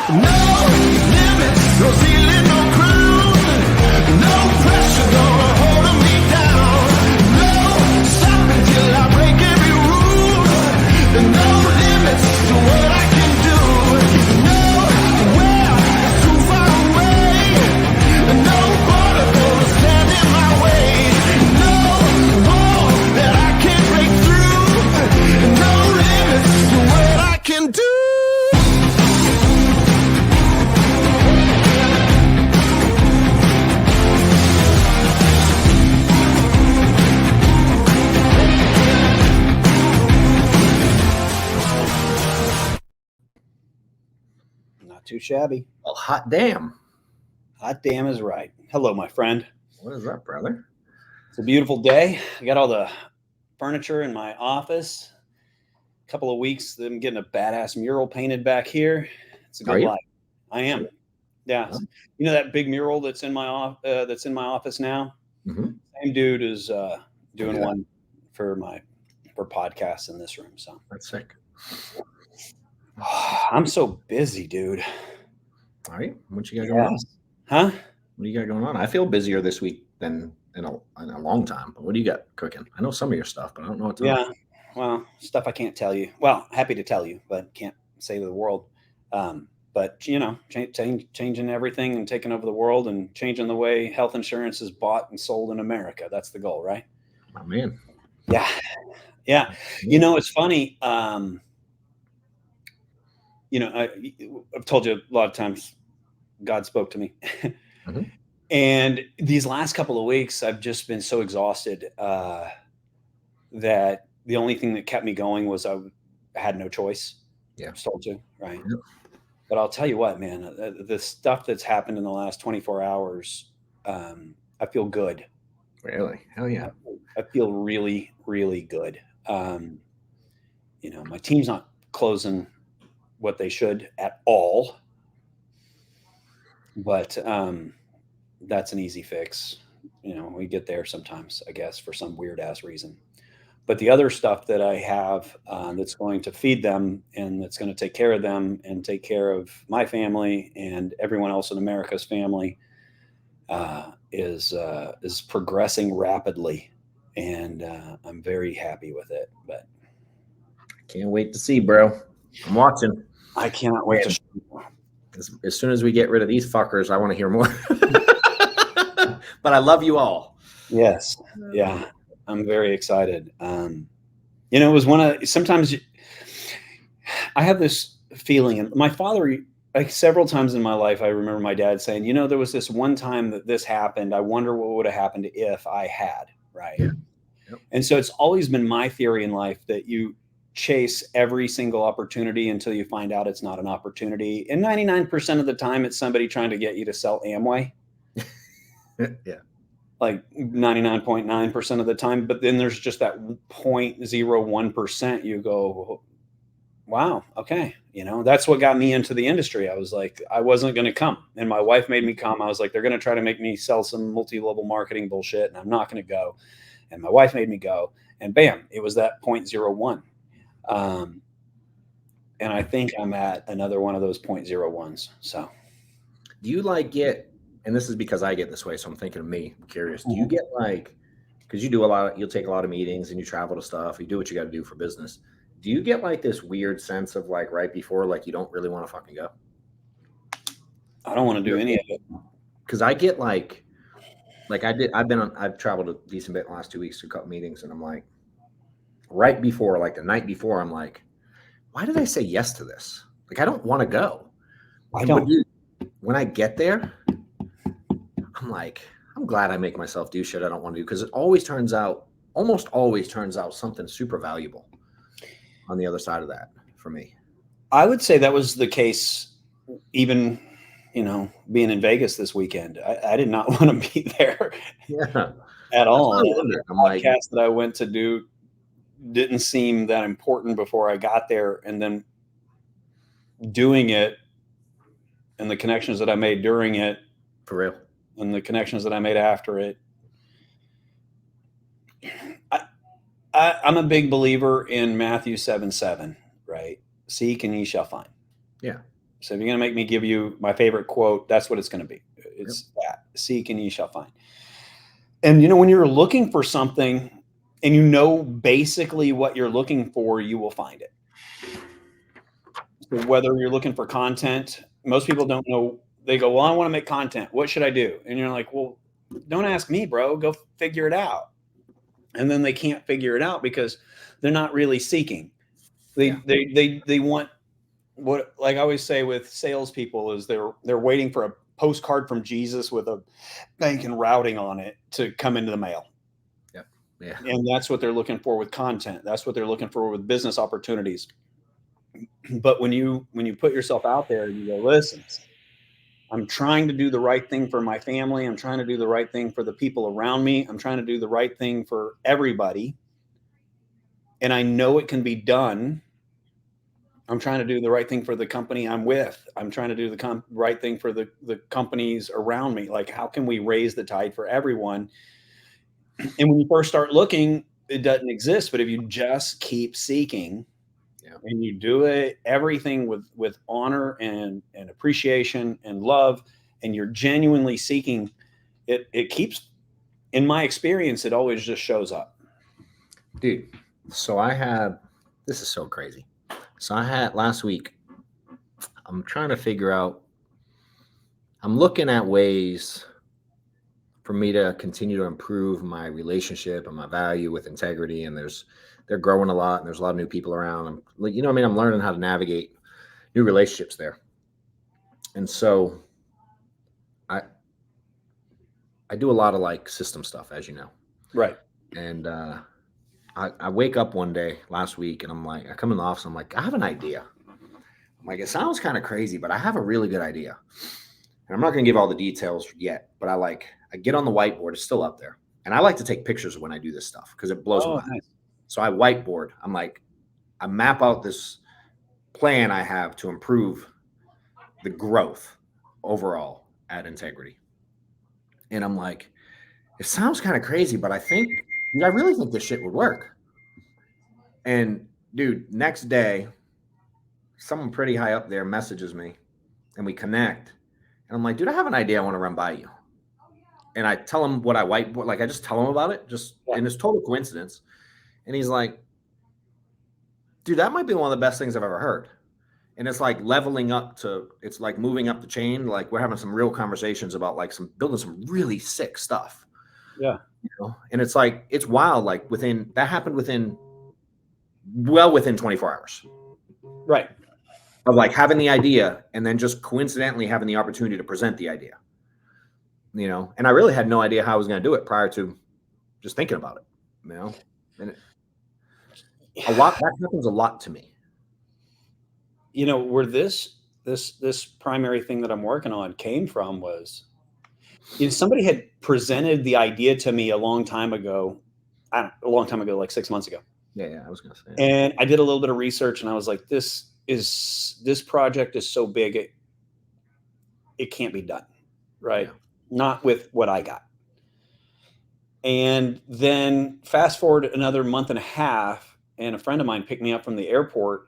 No limits, no ceiling, no crown. No pressure gonna hold me down. No stopping till I break every rule. No limits to what I can do. Nowhere too far away. No border gonna stand in my way. No wall that I can't break through. No limits to what I can do. Not too shabby. Well, hot damn. Hot damn is right. Hello, my friend. What is up, brother? It's a beautiful day. I got all the furniture in my office. A couple of weeks, I'm getting a badass mural painted back here. It's a good life. I am. Yeah. Huh? You know that big mural that's in my office now? Mm-hmm. Same dude is doing one for podcasts in this room. So That's sick. I'm so busy, dude. All right. What you got going on? Huh? What do you got going on? I feel busier this week than in a long time. But what do you got cooking? I know some of your stuff, but I don't know what to Yeah. Well, stuff I can't tell you. Well, happy to tell you, but can't say to the world. But you know, changing everything and taking over the world and changing the way health insurance is bought and sold in America. That's the goal, right? Oh, man. Yeah. Yeah. You know, it's funny. You know, I've told you a lot of times God spoke to me. Mm-hmm. And these last couple of weeks, I've just been so exhausted that the only thing that kept me going was I had no choice. Yeah. I was told to, right? Yep. But I'll tell you what, man, the stuff that's happened in the last 24 hours, I feel good. Really? Hell yeah. I feel really, really good. You know, my team's not closing what they should at all, but that's an easy fix. You know, we get there sometimes, I guess, for some weird ass reason. But the other stuff that I have that's going to feed them and that's going to take care of them and take care of my family and everyone else in America's family is progressing rapidly, and I'm very happy with it. But Can't wait to see, bro. I'm watching. I cannot wait to. As soon as we get rid of these fuckers, I want to hear more. But I love you all. Yes. Yeah. I'm very excited. You know, it was sometimes I have this feeling, and my father, like several times in my life, I remember my dad saying, you know, there was this one time that this happened. I wonder what would have happened if I had, right? Yeah. Yep. And so it's always been my theory in life that you chase every single opportunity until you find out it's not an opportunity. And 99% of the time, it's somebody trying to get you to sell Amway. Yeah. Like 99.9% of the time. But then there's just that 0.01% you go, wow, okay. You know, that's what got me into the industry. I was like, I wasn't going to come. And my wife made me come. I was like, they're going to try to make me sell some multi-level marketing bullshit, and I'm not going to go. And my wife made me go. And bam, it was that 0.01. And I think I'm at another one of those 0.01s. So do you like get, and this is because I get this way, so I'm thinking of me, I'm curious, do you get like, because you do you'll take a lot of meetings and you travel to stuff, you do what you got to do for business. Do you get like this weird sense of like right before, like you don't really want to fucking go? I don't want to do any of it. Because I get like I've traveled a decent bit in the last 2 weeks to a couple meetings, and I'm like, right before, like the night before, I'm like, why did I say yes to this? Like, I don't want to go. When I get there, I'm like, I'm glad I make myself do shit I don't want to do, because it almost always turns out something super valuable on the other side of that for me. I would say that was the case even, you know, being in Vegas this weekend. I did not want to be there at all. The podcast that I went to do didn't seem that important before I got there, and then doing it and the connections that I made during it, for real, and the connections that I made after it. I'm a big believer in Matthew 7:7, right? Seek and ye shall find. Yeah. So if you're going to make me give you my favorite quote, that's what it's going to be. It's that: seek and ye shall find. And when you're looking for something and basically what you're looking for, you will find it. So whether you're looking for content, most people don't know. They go, well, I want to make content. What should I do? And you're like, well, don't ask me, bro. Go figure it out. And then they can't figure it out because they're not really seeking. They want what, like I always say with salespeople, is they're waiting for a postcard from Jesus with a bank and routing on it to come into the mail. Yeah. And that's what they're looking for with content. That's what they're looking for with business opportunities. But when you put yourself out there and you go, listen, I'm trying to do the right thing for my family. I'm trying to do the right thing for the people around me. I'm trying to do the right thing for everybody. And I know it can be done. I'm trying to do the right thing for the company I'm with. I'm trying to do the right thing for the companies around me. Like, how can we raise the tide for everyone? And when you first start looking, it doesn't exist. But if you just keep seeking, and you do it, everything with honor and appreciation and love, and you're genuinely seeking, it keeps, in my experience, it always just shows up. Dude, so this is so crazy. So I had last week, I'm trying to figure out, I'm looking at ways for me to continue to improve my relationship and my value with integrity. And they're growing a lot, and there's a lot of new people around. I'm learning how to navigate new relationships there. And so I do a lot of like system stuff, as you know. Right. And I wake up one day last week, and I'm like, I come in the office, I'm like, I have an idea. I'm like, it sounds kind of crazy, but I have a really good idea. And I'm not going to give all the details yet, but I get on the whiteboard. It's still up there. And I like to take pictures when I do this stuff because it blows my mind. Nice. So I whiteboard. I'm like, I map out this plan I have to improve the growth overall at Integrity. And I'm like, it sounds kind of crazy, but I really think this shit would work. And dude, next day, someone pretty high up there messages me, and we connect. And I'm like, dude, I have an idea I want to run by you. And I tell him what I whiteboard, like I just tell him about it, and it's total coincidence. And he's like, dude, that might be one of the best things I've ever heard. And it's like it's like moving up the chain. Like we're having some real conversations about like building some really sick stuff. Yeah. And it's like, it's wild. Like that happened within 24 hours. Right. Of like having the idea and then just coincidentally having the opportunity to present the idea, and I really had no idea how I was going to do it prior to just thinking about it, and that happens a lot to me. Where this primary thing that I'm working on came from was, somebody had presented the idea to me a long time ago, like 6 months ago. Yeah, I was going to say. And I did a little bit of research, and I was like, this project is so big, it can't be done, right? Yeah. Not with what I got. And then fast forward another month and a half, and a friend of mine picked me up from the airport,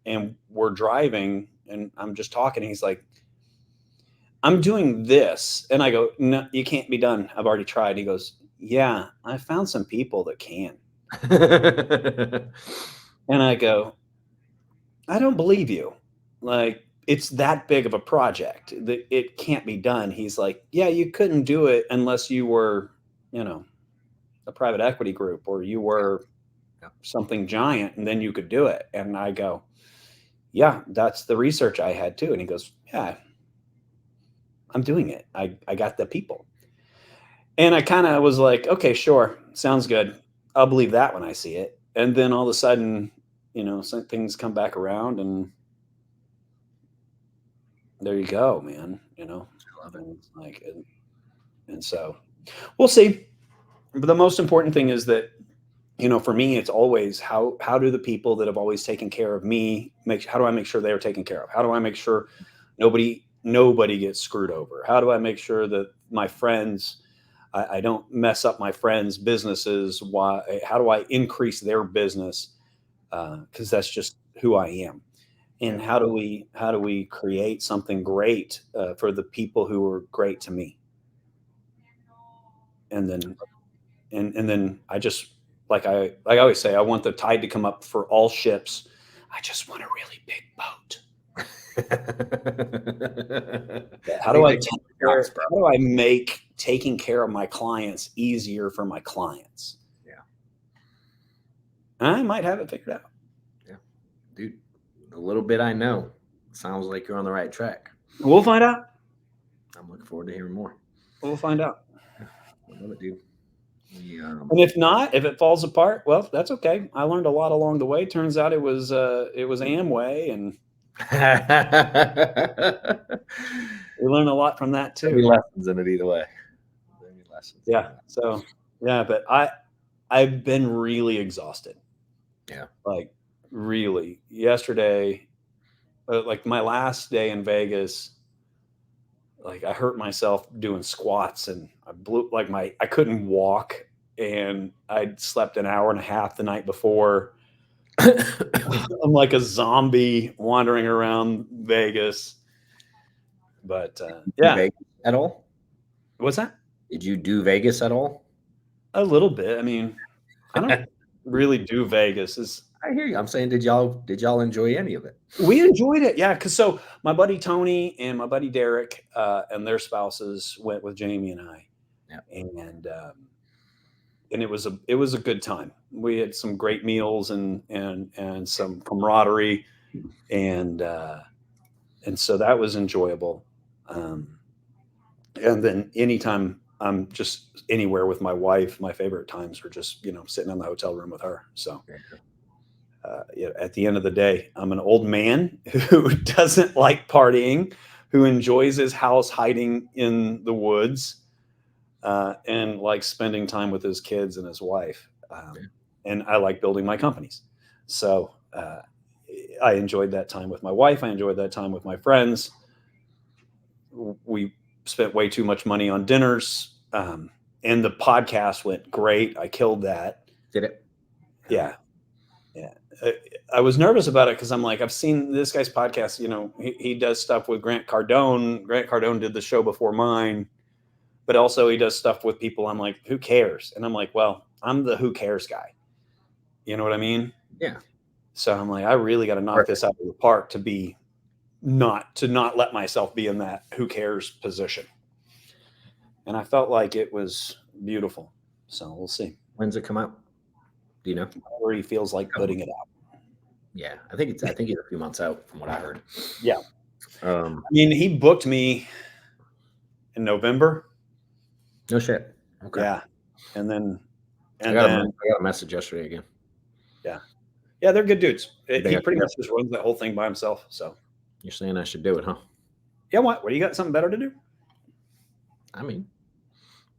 and we're driving, and I'm just talking, and he's like, I'm doing this. And I go, no, you can't be done. I've already tried. He goes, yeah, I found some people that can. And I go, I don't believe you. Like, it's that big of a project that it can't be done. He's like, yeah, you couldn't do it unless you were, a private equity group, or you were something giant, and then you could do it. And I go, yeah, that's the research I had too. And he goes, yeah, I'm doing it. I got the people. And I kind of was like, okay, sure. Sounds good. I'll believe that when I see it. And then all of a sudden, some things come back around, and there you go, man. I love it. It's like, and so we'll see. But the most important thing is that, for me, it's always how do the people that have always taken care of me how do I make sure they're taken care of? How do I make sure nobody gets screwed over? How do I make sure that my friends, I don't mess up my friends' businesses? How do I increase their business? Because that's just who I am. And how do we create something great for the people who are great to me? And then and then I just like I always say, I want the tide to come up for all ships. I just want a really big boat. How do I take care, how do I make taking care of my clients easier for my clients? Yeah. I might have it figured out. Yeah. Dude, a little bit I know. Sounds like you're on the right track. We'll find out. I'm looking forward to hearing more. We'll find out. I love it, dude. And if not, if it falls apart, well, that's okay. I learned a lot along the way. Turns out it was Amway, and we learned a lot from that too. There'll be lessons in it either way. There'll be lessons. Yeah. So yeah, but I've been really exhausted. Yeah. Like really. Yesterday, like my last day in Vegas, like I hurt myself doing squats, and I blew like I couldn't walk, and I'd slept an hour and a half the night before. I'm like a zombie wandering around Vegas. But yeah. Vegas at all? What's that? Did you do Vegas at all? A little bit. I mean, I don't really do Vegas. I hear you. I'm saying, did y'all enjoy any of it? We enjoyed it, yeah. Because so my buddy Tony and my buddy Derek and their spouses went with Jamie and I, and it was a good time. We had some great meals and some camaraderie, and so that was enjoyable. And then anytime I'm just anywhere with my wife, my favorite times are just sitting in the hotel room with her. So. At the end of the day, I'm an old man who doesn't like partying, who enjoys his house hiding in the woods, and likes spending time with his kids and his wife. And I like building my companies. So I enjoyed that time with my wife. I enjoyed that time with my friends. We spent way too much money on dinners. And the podcast went great. I killed that. Did it? Yeah. Yeah. I was nervous about it because I'm like, I've seen this guy's podcast. He does stuff with Grant Cardone. Grant Cardone did the show before mine, but also he does stuff with people. I'm like, who cares? And I'm like, well, I'm the who cares guy. You know what I mean? Yeah. So I'm like, I really got to knock this out of the park to not let myself be in that who cares position. And I felt like it was beautiful. So we'll see. When's it come out? Do you know? Where he feels like putting it out. Yeah, I think it's a few months out from what I heard. Yeah. I mean, he booked me in November. No shit. Okay. Yeah. And then I got a message yesterday again. Yeah. Yeah, they're good dudes. He pretty much just runs that whole thing by himself. So you're saying I should do it, huh? Yeah, what? What, you got something better to do? I mean,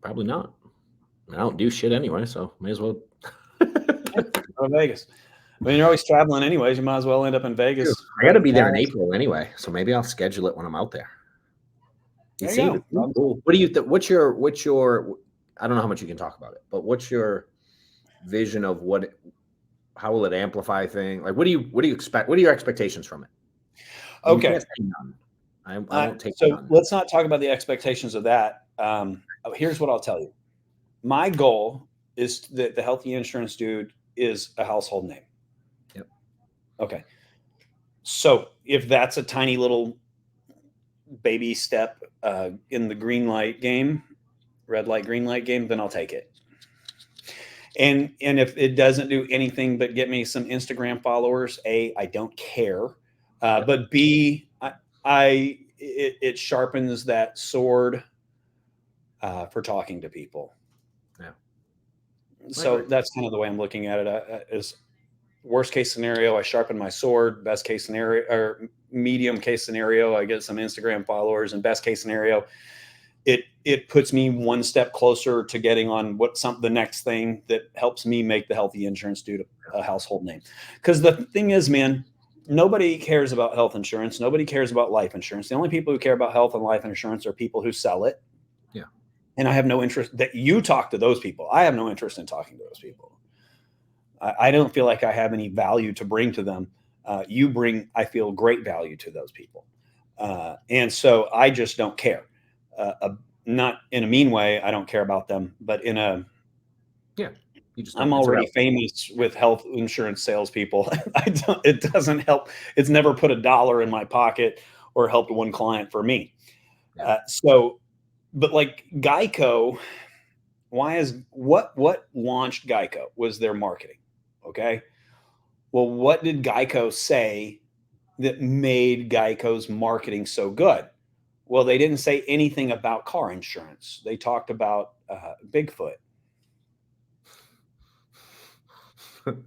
probably not. I don't do shit anyway, so may as well Go to Vegas. I mean, you're always traveling anyways. You might as well end up in Vegas. I got to be there in April anyway, so maybe I'll schedule it when I'm out there. There you go. Cool. What do you think? What's your? I don't know how much you can talk about it, but what's your vision of how will it amplify things? Like, what do you expect? What are your expectations from it? Okay. I won't take so none. Let's not talk about the expectations of that. Here's what I'll tell you. My goal is that the Healthy Insurance Dude is a household name. Yep. Okay. So if that's a tiny little baby step in the green light game, red light, green light game, then I'll take it. And if it doesn't do anything but get me some Instagram followers, A, I don't care. But B, it sharpens that sword for talking to people. Yeah. So that's kind of the way I'm looking at it. Is worst case scenario, I sharpen my sword. Best case scenario, or medium case scenario, I get some Instagram followers. And best case scenario, it puts me one step closer to getting on the next thing that helps me make the Healthy Insurance Dude a household name. Because the thing is, man, nobody cares about health insurance. Nobody cares about life insurance. The only people who care about health and life insurance are people who sell it. Yeah. And I have no interest that you talk to those people. I have no interest in talking to those people. I don't feel like I have any value to bring to them You bring, I feel, great value to those people. And so I just don't care. Not in a mean way. I don't care about them, but in a, Yeah. You just I'm don't. It's already irrelevant. famous with health insurance salespeople. It doesn't help. It's never put $1 in my pocket or helped one client for me. Yeah. But like Geico, what launched Geico was their marketing. Okay. Well, what did Geico say that made Geico's marketing so good? Well, they didn't say anything about car insurance. They talked about Bigfoot,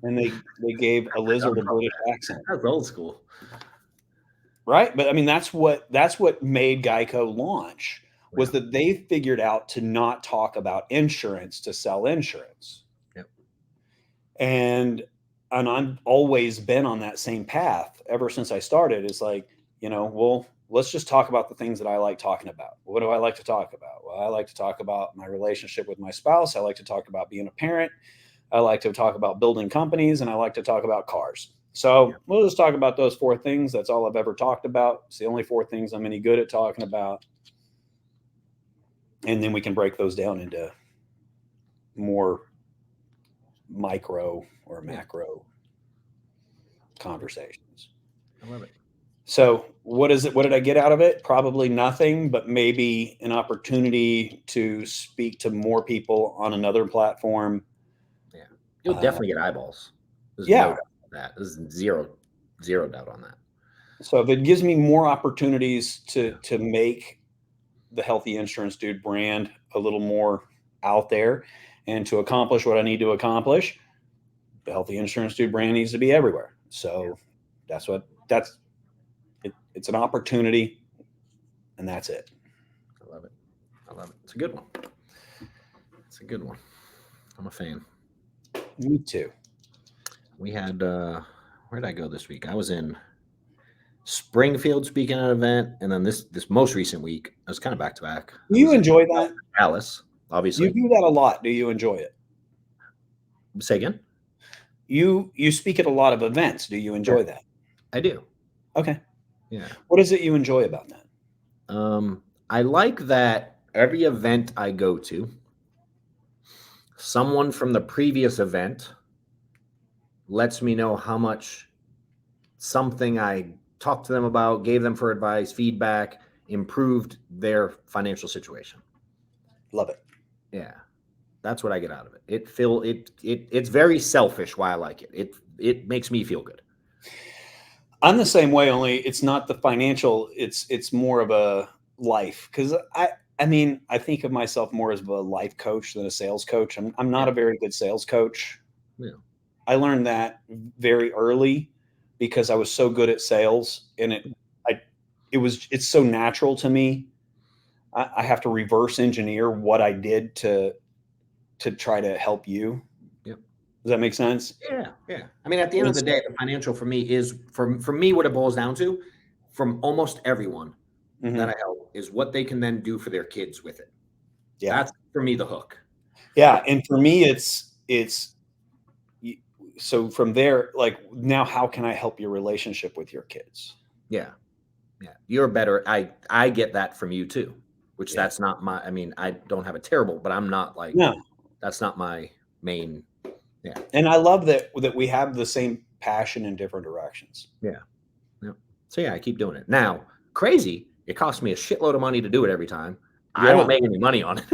and they gave a lizard a British accent, That's old school. right? But I mean, that's what made Geico launch, was Yeah. that they figured out to not talk about insurance to sell insurance. Yep. And I've always been on that same path ever since I started. It's like, well, let's just talk about the things that I like talking about. What do I like to talk about? Well, I like to talk about my relationship with my spouse. I like to talk about being a parent. I like to talk about building companies, and I like to talk about cars. So we'll just talk about those 4 things. That's all I've ever talked about. It's the only 4 things I'm any good at talking about. And then we can break those down into more micro or macro conversations. I love it. So what is it? What did I get out of it? Probably nothing, but maybe an opportunity to speak to more people on another platform. Yeah. You'll definitely get eyeballs. There's Yeah. no doubt about that. There's zero doubt on that. So if it gives me more opportunities to make the Healthy Insurance Dude brand a little more out there and to accomplish what I need to accomplish, the Healthy Insurance Dude brand needs to be everywhere. So it's an opportunity, and that's it. I love it. I love it. It's a good one. It's a good one. I'm a fan. Me too. We had where did I go this week? I was in Springfield speaking at an event, and then this most recent week, I was kind of back to back. Do you enjoy that? Dallas, obviously. You do that a lot. Do you enjoy it? Say again? You speak at a lot of events. Do you enjoy that? I do. Okay. Yeah. What is it you enjoy about that? I like that every event I go to, someone from the previous event lets me know how much something I talked to them about, gave them for advice, feedback, improved their financial situation. Love it. Yeah. That's what I get out of it. It's very selfish why I like it. It makes me feel good. I'm the same way, only it's not the financial, it's more of a life. Because I mean, I think of myself more as a life coach than a sales coach. I'm not a very good sales coach. Yeah. I learned that very early because I was so good at sales, and it's so natural to me. I have to reverse engineer what I did to try to help you. Yep. Does that make sense? Yeah. I mean, at the end of the day, the financial for me is for me what it boils down to, from almost everyone that I help, is what they can then do for their kids with it. Yeah. That's for me the hook. Yeah, and for me, it's so from there, like, now how can I help your relationship with your kids? Yeah. You're better. I get that from you too, which Yeah. that's not my. I mean, I don't have a terrible, but I'm not like No. That's not my main. Yeah. And I love that we have the same passion in different directions. Yeah. So yeah, I keep doing it. Now, crazy, it costs me a shitload of money to do it every time. I don't make any money on it.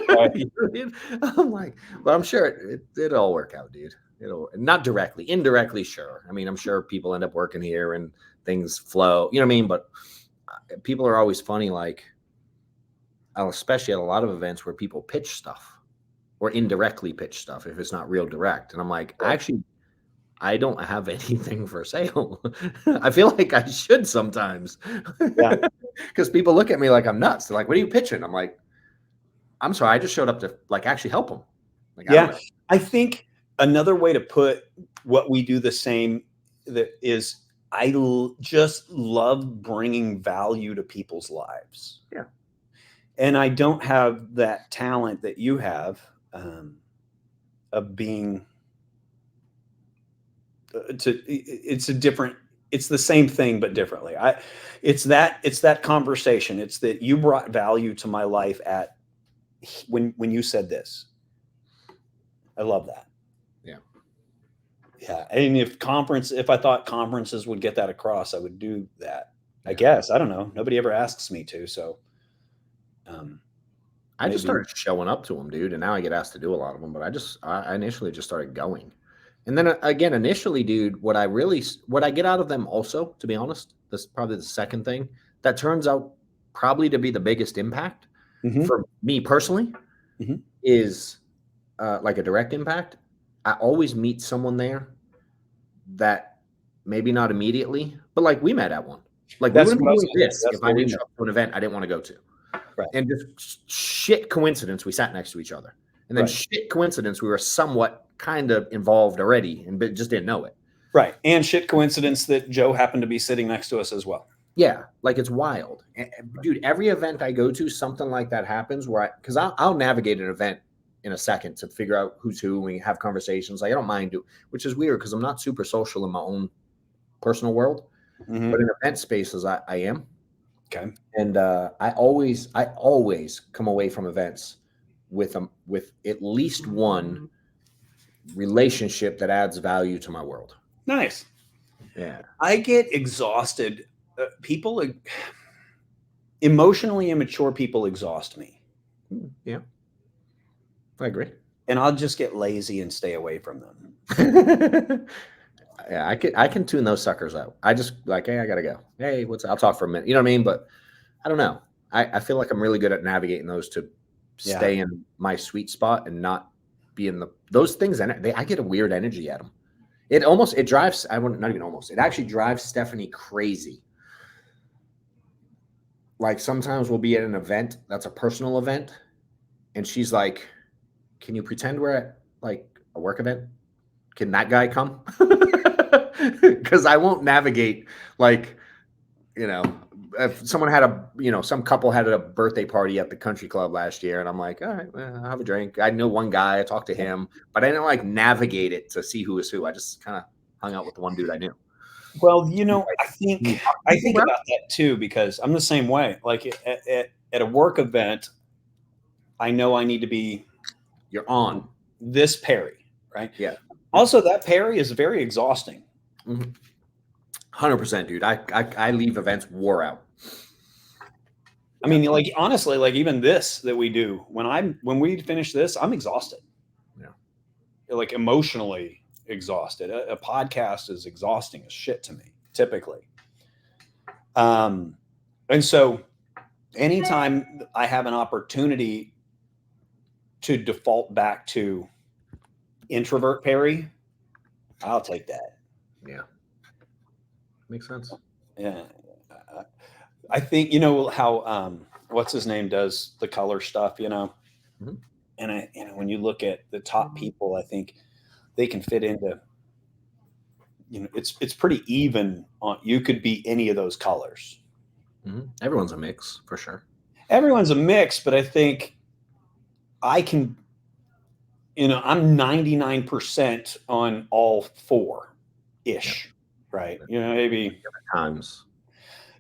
Right. You know what I mean? I'm like, but I'm sure it'll all work out, dude. It'll not directly, indirectly, sure. I mean, I'm sure people end up working here and things flow. You know what I mean? But people are always funny, like, especially at a lot of events where people pitch stuff or indirectly pitch stuff if it's not real direct. And I'm like, actually, I don't have anything for sale. I feel like I should sometimes. Yeah. Because people look at me like I'm nuts. They're like, what are you pitching? I'm like, I'm sorry, I just showed up to like actually help them. Like, I think another way to put what we do the same that is just love bringing value to people's lives. Yeah. And I don't have that talent that you have of being it's a different, it's the same thing, but differently. It's that conversation. It's that you brought value to my life when you said this. I love that. Yeah. Yeah. And if I thought conferences would get that across, I would do that. I guess. I don't know. Nobody ever asks me to. So I just started showing up to them, dude. And now I get asked to do a lot of them, but I initially just started going. And then again, initially, dude, what I get out of them also, to be honest, this is probably the second thing that turns out probably to be the biggest impact for me personally is like a direct impact. I always meet someone there that maybe not immediately, but like we met at one. Like we wouldn't be doing this if I didn't show up to an event I didn't want to go to. Right. And just shit coincidence, we sat next to each other. And then shit coincidence, we were somewhat kind of involved already and just didn't know it. Right. And shit coincidence that Joe happened to be sitting next to us as well. Yeah. Like it's wild. And, dude, every event I go to, something like that happens because I'll navigate an event in a second to figure out who's who and we have conversations. Like I don't mind which is weird because I'm not super social in my own personal world, but in event spaces, I am. Okay. And I always come away from events with at least one relationship that adds value to my world. Nice. Yeah. I get exhausted. Emotionally immature people exhaust me. Yeah. I agree. And I'll just get lazy and stay away from them. Yeah, I can tune those suckers out. I just like, hey, I gotta go. Hey, I'll talk for a minute. You know what I mean? But I don't know. I feel like I'm really good at navigating those to stay in my sweet spot and not be in those things. And I get a weird energy at them. It drives, it actually drives Stephanie crazy. Like sometimes we'll be at an event that's a personal event and she's like, can you pretend we're at like a work event? Can that guy come? Because I won't navigate like, if someone had some couple had a birthday party at the country club last year and I'm like, all right, well, I'll have a drink. I know one guy, I talked to him, but I didn't like navigate it to see who was who. I just kind of hung out with the one dude I knew. Well, I think about that too, because I'm the same way. Like at a work event, I know I need to be, you're on this Perry, right? Yeah. Also, that Perry is very exhausting. 100%, dude. I leave events wore out. I mean, like honestly, like even this that we do, when we finish this, I'm exhausted. Yeah. Like emotionally exhausted. A podcast is exhausting as shit to me, typically. And so anytime I have an opportunity to default back to introvert Perry, I'll take that. Yeah. Makes sense. Yeah. I think, how, what's his name does the color stuff, and when you look at the top people, I think they can fit into, it's pretty even on, you could be any of those colors. Everyone's a mix for sure. Everyone's a mix, but I think I can, I'm 99% on all four ish. Right. Maybe times,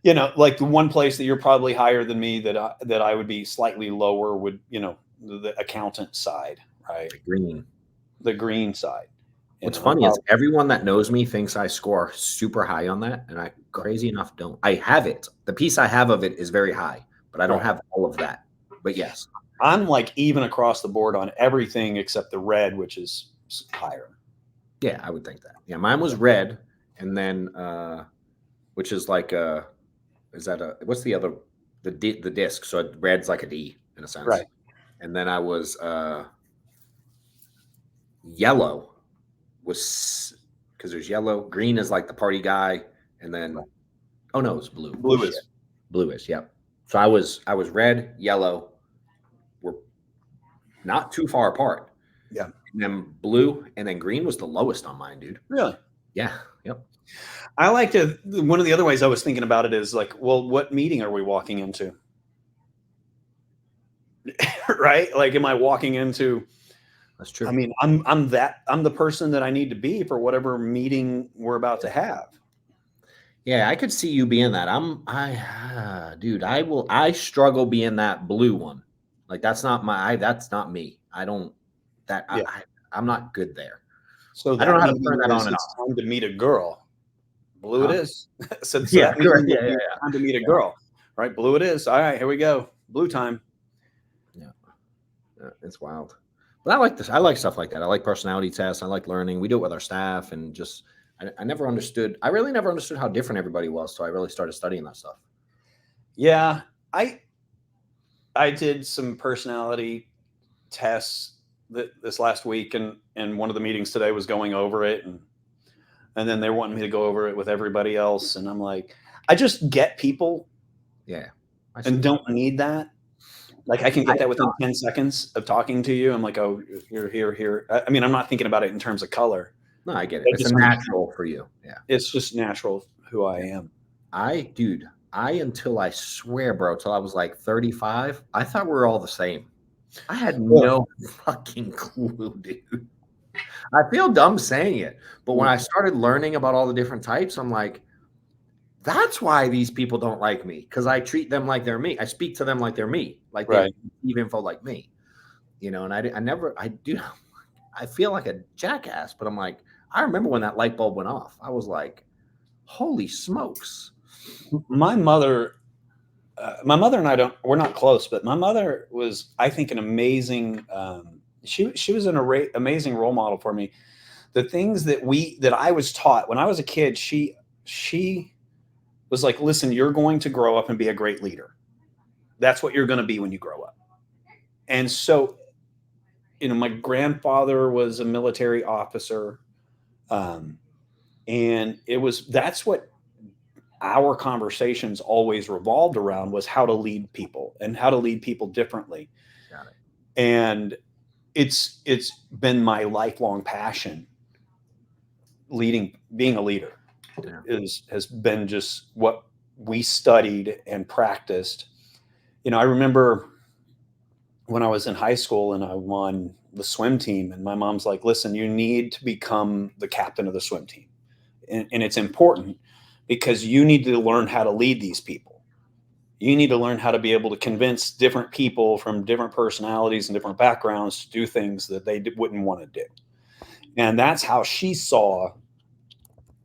like the one place that you're probably higher than me that I would be slightly lower would, the accountant side, right? The green side. What's funny is everyone that knows me thinks I score super high on that. And I crazy enough don't. I have it. The piece I have of it is very high, but I don't have all of that. But yes. I'm like even across the board on everything except the red, which is higher. Yeah, I would think that. Yeah, mine was red. And then, which is like what's the other, the disc? So red's like a D in a sense. Right. And then I was, yellow was, because there's yellow, green is like the party guy. And then, oh no, it's blue. Blue is, yep. So I was red, yellow, were not too far apart. Yeah. And then blue and then green was the lowest on mine, dude. Really? Yeah. Yep. I like to, one of the other ways I was thinking about it is like, well, what meeting are we walking into? Right? Like, am I walking into, that's true. I mean, I'm the person that I need to be for whatever meeting we're about to have. Yeah, I could see you being that. Dude, I struggle being that blue one. Like that's not that's not me. I don't, Yeah. I'm not good there. So I don't that know how to meeting turn that on is and it's off. time to meet a girl. Blue it Huh? is. So Yeah, that correct. meeting Yeah, would yeah, be time to meet a girl, right? Blue it is. All right, here we go. Blue time. yeah. Yeah, it's wild. But I like this. I like stuff like that. I like personality tests. I like learning. We do it with our staff, and just I never understood. I really never understood how different everybody was. So I really started studying that stuff. Yeah, I did some personality tests this last week, and one of the meetings today was going over it, and then they're wanting me to go over it with everybody else, and I'm like, I just get people Yeah, I see and that. don't need that. Like I can I get that within thought, 10 seconds of talking to you. I'm like, oh, you're here, here. I mean, I'm not thinking about it in terms of color. no, I get it. I It's a just understand. natural for you. Yeah. It's just natural who I Yeah. am. Dude, until I swear, bro, till I was like 35, I thought we were all the same. I had Really? no fucking clue, dude. I feel dumb saying it, but when I started learning about all the different types, I'm like, that's why these people don't like me, because I treat them like they're me. I speak to them like they're me, like they Right. receive info like me, And I never, I do, I feel like a jackass, but I'm like, I remember when that light bulb went off. I was like, holy smokes. My mother and I we're not close, but my mother was, I think, an amazing, she was an amazing role model for me. The things that I was taught when I was a kid, she was like, listen, you're going to grow up and be a great leader. That's what you're going to be when you grow up. And so, my grandfather was a military officer. Um, and that's what our conversations always revolved around, was how to lead people and how to lead people differently. Got it. And it's been my lifelong passion. Being a leader Yeah. has been just what we studied and practiced. I remember when I was in high school and I won the swim team, and my mom's like, listen, you need to become the captain of the swim team. And it's important because you need to learn how to lead these people. You need to learn how to be able to convince different people from different personalities and different backgrounds to do things that they wouldn't want to do. And that's how she saw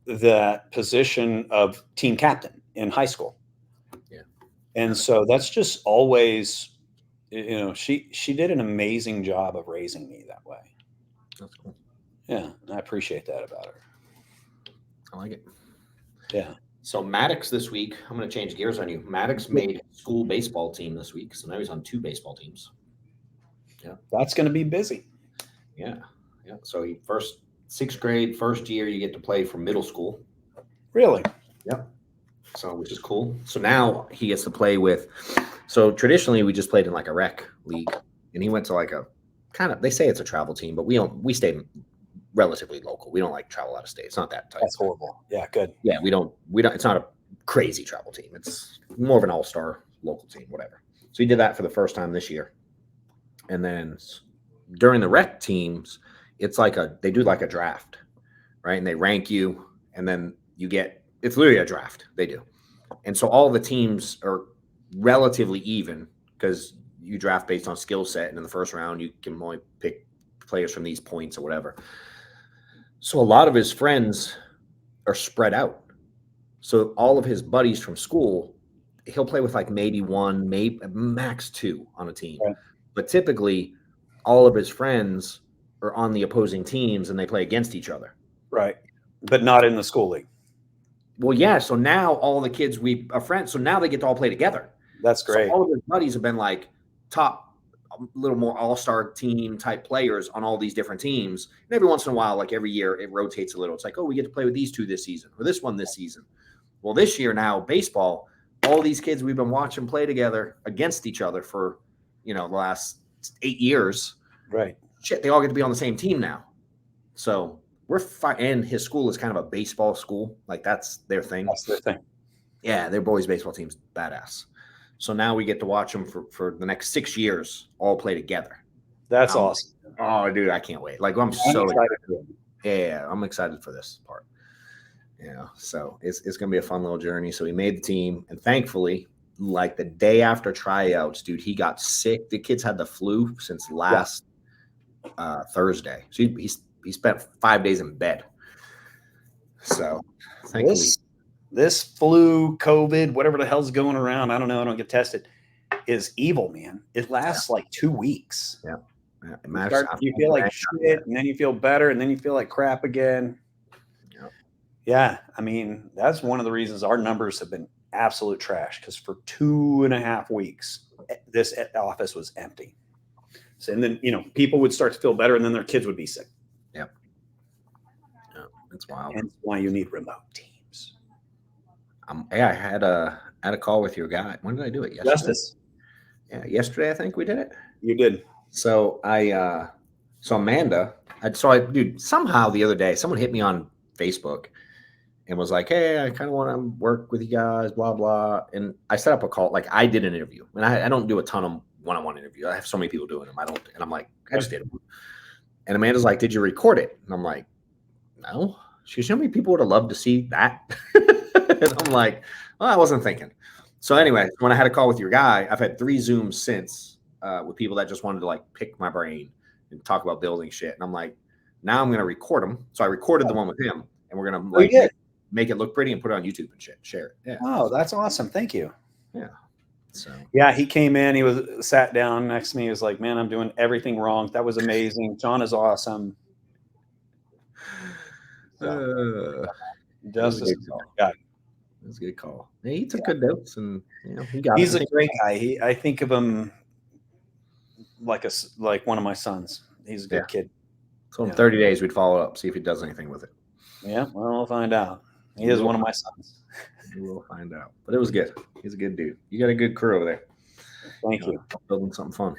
that position of team captain in high school. Yeah. And so that's just always, she did an amazing job of raising me that way. That's cool. Yeah. I appreciate that about her. I like it. Yeah. So Maddox this week, I'm going to change gears on you. Maddox made school baseball team this week. So now he's on 2 baseball teams. Yeah. That's going to be busy. Yeah. Yeah. So he 6th grade, first year, you get to play for middle school. Really? Yep. So, which is cool. So now he gets to play with, so traditionally we just played in like a rec league, and he went to like a kind of, they say it's a travel team, but we stayed relatively local. We don't like travel out of state. It's not that tight. That's horrible. Yeah. Good. Yeah. We don't, it's not a crazy travel team. It's more of an all-star local team, whatever. So he did that for the first time this year. And then during the rec teams, it's like they do like a draft, right? And they rank you, and then it's literally a draft. They do. And so all the teams are relatively even because you draft based on skill set. And in the first round, you can only pick players from these points or whatever. So a lot of his friends are spread out. So all of his buddies from school, he'll play with like maybe one, maybe max 2 on a team. Right. But typically all of his friends are on the opposing teams and they play against each other. Right. But not in the school league. Well, yeah. So now all the kids we are friends. So now they get to all play together. That's great. So all of his buddies have been like top, a little more all-star team type players on all these different teams. And every once in a while, like every year, it rotates a little. It's like, oh, we get to play with these 2 this season or this one this season. Well, this year now, baseball, all these kids we've been watching play together against each other for, the last 8 years. Right. Shit, they all get to be on the same team now. So we're fine. And his school is kind of a baseball school. Like that's their thing. That's their thing. Yeah, their boys' baseball team's badass. So now we get to watch them for the next 6 years all play together. That's awesome. Oh, dude, I can't wait. Like I'm so excited. Yeah, I'm excited for this part. So it's going to be a fun little journey. So he made the team, and thankfully, like the day after tryouts, dude, he got sick. The kid's had the flu since last Thursday. So he spent 5 days in bed. So thankfully, this flu, COVID, whatever the hell's going around, I don't know. I don't get tested. Is evil, man. It lasts like 2 weeks. Yeah. You feel like shit, and then you feel better, and then you feel like crap again. Yeah, I mean, that's one of the reasons our numbers have been absolute trash, because for 2.5 weeks, this office was empty. So, and then, people would start to feel better, and then their kids would be sick. Yep. Yeah, it's wild. And that's why you need remote teams. I had a call with your guy. When did I do it? Yesterday? Justice. Yeah, yesterday I think we did it. You did. So Amanda, dude, somehow the other day someone hit me on Facebook and was like, "Hey, I kind of want to work with you guys, blah blah." And I set up a call. Like I did an interview, and I don't do a ton of one-on-one interviews. I have so many people doing them. I don't, and I'm like, I just did them. And Amanda's like, "Did you record it?" And I'm like, "No." She goes, "How many people would have loved to see that?" And I'm like, "Well, I wasn't thinking." So anyway, when I had a call with your guy, I've had 3 Zooms since with people that just wanted to like pick my brain and talk about building shit. And I'm like, now I'm going to record them. So I recorded the one with him, and we're going to make it look pretty and put it on YouTube and shit, share it. Yeah. Oh, that's awesome. Thank you. Yeah. So yeah, he came in, he sat down next to me. He was like, "Man, I'm doing everything wrong. That was amazing. John is awesome." So, Justice is our guy. It was a good call. Yeah, he took good notes, and he's a great guy. I think of him like one of my sons. He's a good kid. So in 30 days, we'd follow up, see if he does anything with it. Yeah, well, we'll find out. He is one of my sons. We will find out. But it was good. He's a good dude. You got a good crew over there. Thank you. Building something fun.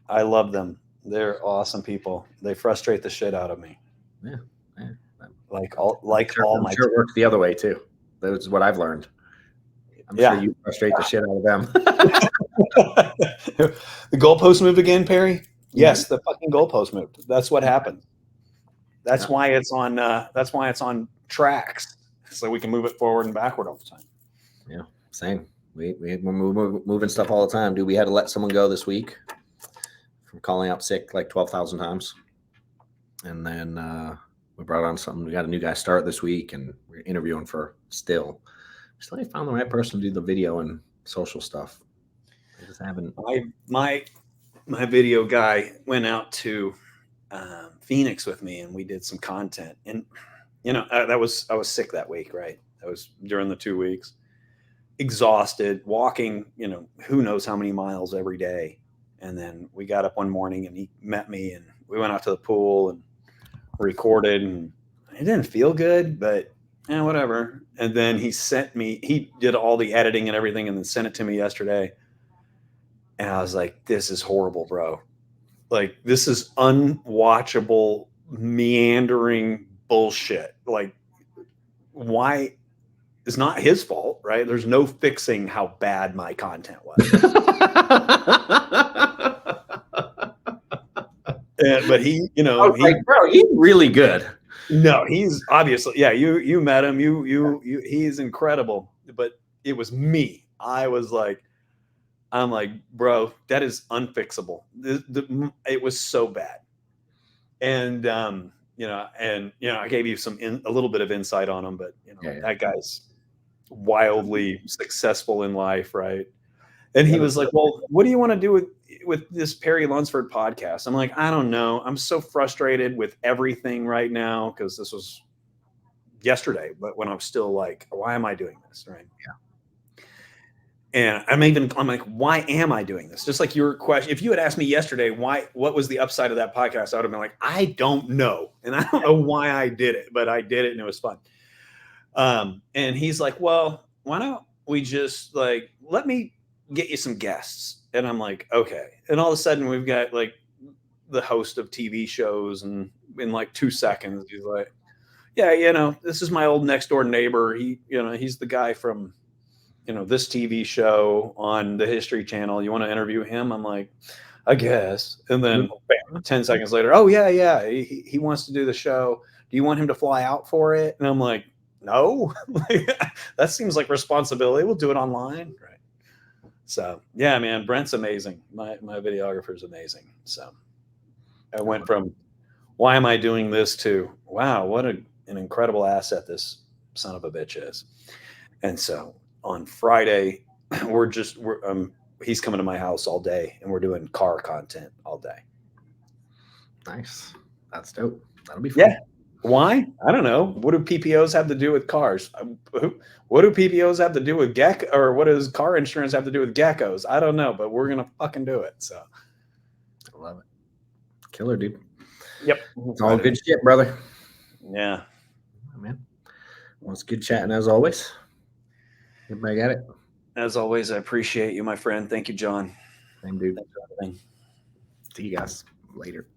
I love them. They're awesome people. They frustrate the shit out of me. Yeah. I'm sure it works the other way too. That's what I've learned. I'm sure you frustrate the shit out of them. The goalpost moved again, Perry? Yes, the fucking goalpost moved. That's what happened. That's why it's on. That's why it's on tracks, so we can move it forward and backward all the time. Yeah, same. We're moving stuff all the time, dude. We had to let someone go this week from calling out sick like 12,000 times, and then we brought on something. We got a new guy start this week, and we're interviewing for still ain't found the right person to do the video and social stuff. I just haven't. My video guy went out to Phoenix with me, and we did some content. And I was sick that week, right? That was during the 2 weeks. Exhausted, walking, who knows how many miles every day. And then we got up one morning, and he met me, and we went out to the pool and recorded, and it didn't feel good, but whatever. And then he did all the editing and everything, and then sent it to me yesterday. And I was like, this is horrible, bro. Like, this is unwatchable, meandering bullshit. Like, why? It's not his fault, right? There's no fixing how bad my content was. But he, bro, he's really good. No, he's obviously, you met him. He's incredible. But it was me. I'm like, bro, that is unfixable. It was so bad. And, I gave you a little bit of insight on him, but that guy's wildly successful in life. Right. And he was like, well, what do you want to do with this Perry Lunsford podcast? I'm like, I don't know. I'm so frustrated with everything right now, because this was yesterday, but when I'm still like, why am I doing this? Right. Yeah. And I'm like, why am I doing this? Just like your question. If you had asked me yesterday, what was the upside of that podcast? I would have been like, I don't know. And I don't know why I did it, but I did it and it was fun. And he's like, well, why don't we just let me get you some guests? And I'm like, okay. And all of a sudden we've got like the host of TV shows, and in like 2 seconds, he's like, yeah, this is my old next door neighbor. He's the guy from, this TV show on the History Channel. You want to interview him? I'm like, I guess. And then bam, 10 seconds later, oh yeah. He wants to do the show. Do you want him to fly out for it? And I'm like, no, that seems like responsibility. We'll do it online. Right. So yeah, man, Brent's amazing. My videographer is amazing. So I went from, why am I doing this, to, wow, what an incredible asset this son of a bitch is. And so on Friday, he's coming to my house all day, and we're doing car content all day. Nice. That's dope. That'll be fun. Yeah. Why? I don't know. What do PPOs have to do with cars? What do PPOs have to do with gecko, or what does car insurance have to do with geckos? I don't know, but we're gonna fucking do it. So I love it. Killer, dude. Yep. It's all good shit, brother. Yeah. Oh, man. Well, it's good chatting as always. Everybody got it? As always, I appreciate you, my friend. Thank you, John. Same dude. Thanks for everything. See you guys later.